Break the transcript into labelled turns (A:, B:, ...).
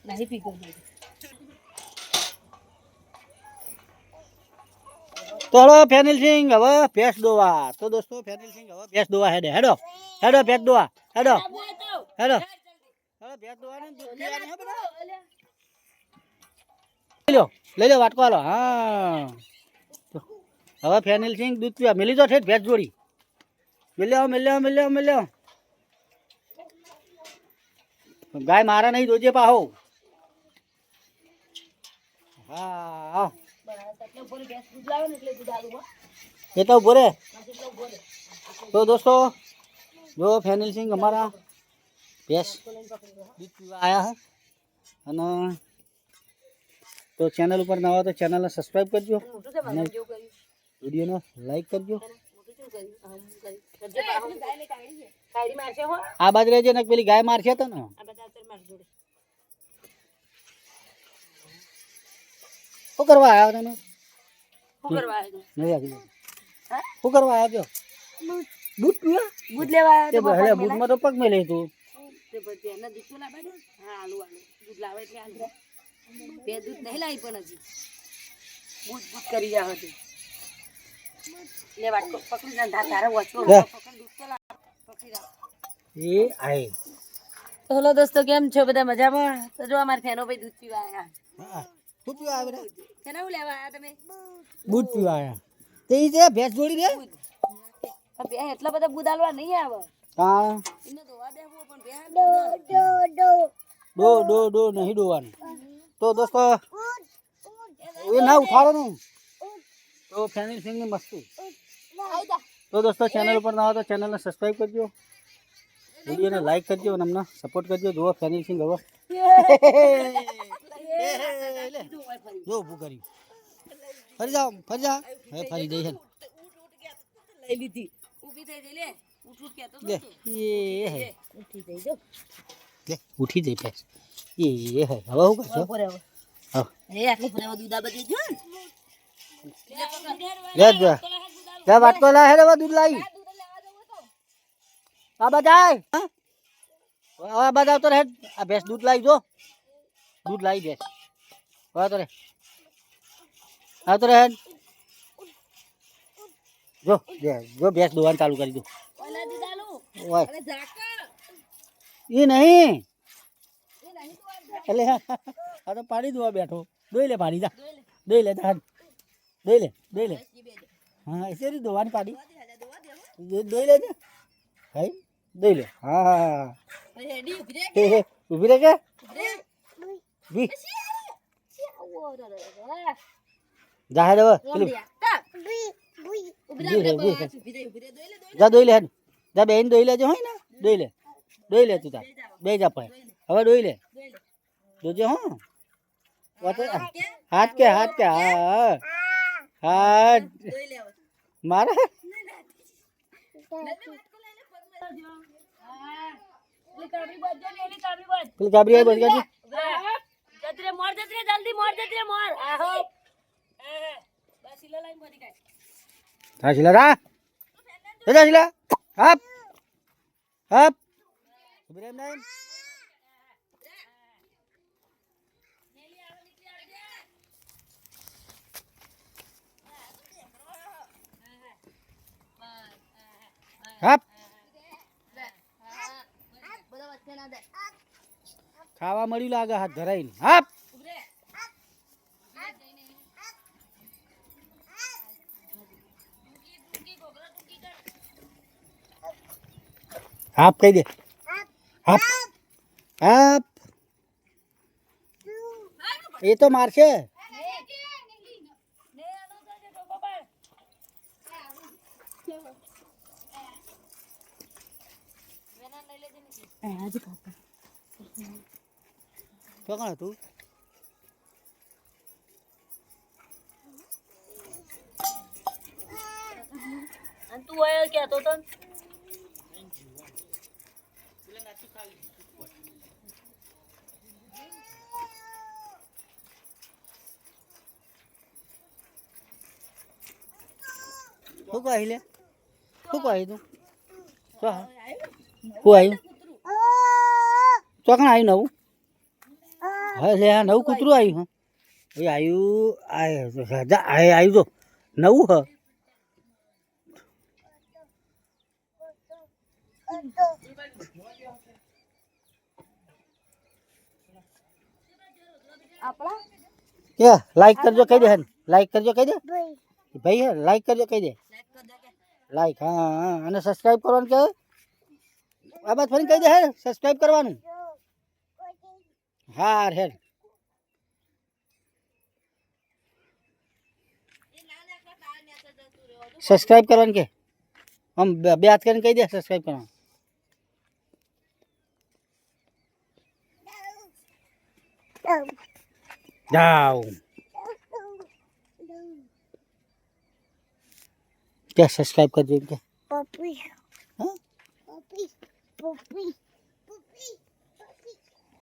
A: નહીં પીકો
B: તો હેડો ફેનિલ સિંહ હવે ભેંસ દોવા. તો દોસ્તો ફેનિલ સિંહ હવે ભેંસ દોવા હેડે હેડો હેડો ભેંસ દોવા હેડો હેડો હેડો ભેંસ દોવાની દૂધ પીવાની હે બધા. લઈ લો વાટકો હાલો. હા હવે ફેનિલ સિંહ દૂધ પીવા મેલી દો છે ભેંસ જોડી. મેલ્યો ગાય મારા નહીં દોજે પાહો. હા એ તો ઉભો રે. તો દોસ્તો જો ફેનિલ સિંહ અમારા ભેંસ દૂધ પીવા આવ્યા હે. અને તો ચેનલ ઉપર નવા તો ચેનલને સબસ્ક્રાઈબ કરજો અને વિડીયોને લાઈક કરજો. આ બાજુ રહેજે ને પેલી ગાય મારશે તો ને. શું કરવા આવ્યા તમે? શું કરવા આવ્યા છો? દૂધ પીવા?
A: દૂધ લેવા
B: દૂધમાં તો પગ મેલે તું.
A: દૂધ નહીં લાવી પણ હજી બૂટ કરી રહ્યા હતી. લે વાટકો પકડી ના તારે વચો
B: એ આય.
A: તો હેલો દોસ્તો, કેમ છો બધા? મજામાં? તો જો અમારા ફેનો ભાઈ દૂધ પીવા આવ્યા.
B: હા દૂધ પીવા આવ્યા બેટા.
A: કેના હું લેવા આવ્યા તમે?
B: દૂધ પીવા આવ્યા. તે છે ભેંસ જોડી દે.
A: બે એટલા બધા દૂધ આલવા નહીં આવે.
B: હા
A: એને દોવા દેવું પણ બે
B: ડો નહીં ડોવાનું. તો દોસ્તો એ ના ઉઠાડો નહીં. તો ફેનિલ સિંહ ની મસ્તી. તો દોસ્તો ચેનલ ઉપર ના હોય તો ચેનલને સબસ્ક્રાઈબ કરજો, વિડીયોને લાઈક કરજો અને અમને સપોર્ટ કરજો. જુઓ ફેનિલ સિંહ હવે જો ઊભું કર્યું. ફરી જા હવે ફરી જઈ છે.
A: લઈ લીધી ઊભી થઈ જઈ. લે ઉઠ કેતો
B: લે
A: ઉઠી જઈ જો.
B: લે ઉઠી જઈ ભેંસ. એ હે હવે શું કરશો? હા
A: એ આટલી ફરેવા દૂધ આ બધી જો
B: લે વાટકો લા હેડે દૂધ લાવી. આ બજાય આ બજાવ તો હેડ. આ ભેંસ દૂધ લાવી જો. દૂધ લાવી ભેંસ. હવે તો રે આ તો રે હેડ. જો ભેંસ દોવાનું ચાલુ કરી દો. એ નહીં એટલે આ તો પાડી દો બેઠો. દોઈ લે પાડી જા. દોઈ લે દોઈ લે. હા એસે રી દોવાની પાડી દોઈ લે છે. હાઈ દોઈ લે. હા ઉભી રે કે જા હેડ હવે જા દોઈ લે હેડ. જા બેન દોઈ લેજો હોય ને. દોઈ લે તું તાર બે જા પડે. હવે દોઈ લે જોજે. હા હાથ કે હા હાથ મારે પેલી કાબરી આવી બસ
A: જતરે મોર જલ્દી મોર આહો બસ ઇલા લાઈન બધી કાઈ.
B: હા શીલા રા શીલા હપ ઉભી રહે એમ. હપ ખાવા મળ્યું લાગે હાથ ધરાઈને. હપ હાપ કહી દે. હાપ હાપ એ તો મારશે. કોણ હતું?
A: તું આયો કેતો તો
B: શું કહી લે? શું કહી તું? શું આવ્યું? ચોકણ આવ્યું નવું? હા લે આ નવું કૂતરું આવ્યું હા એ આવ્યું તો નવું હ
A: આપણા
B: કે લાઈક કરજો કહી દે લાઈક કરજો કહી દે ભાઈ હે લાઈક કરજો કહી દે લાઈક હા હા અને સબસ્ક્રાઇબ કરવાનું કે આ બાદ ફરી કહી દે હે સબસ્ક્રાઇબ કરવાનું હા હેડ સબસ્ક્રાઇબ કરવાનું કે આમ બે હાથ કરીને કહી દે સબસ્ક્રાઇબ કરવાનું જાઓ કે સબસ્ક્રાઇબ કરજો એમ કે
C: Poppy.
B: હા
C: Poppy. Poppy.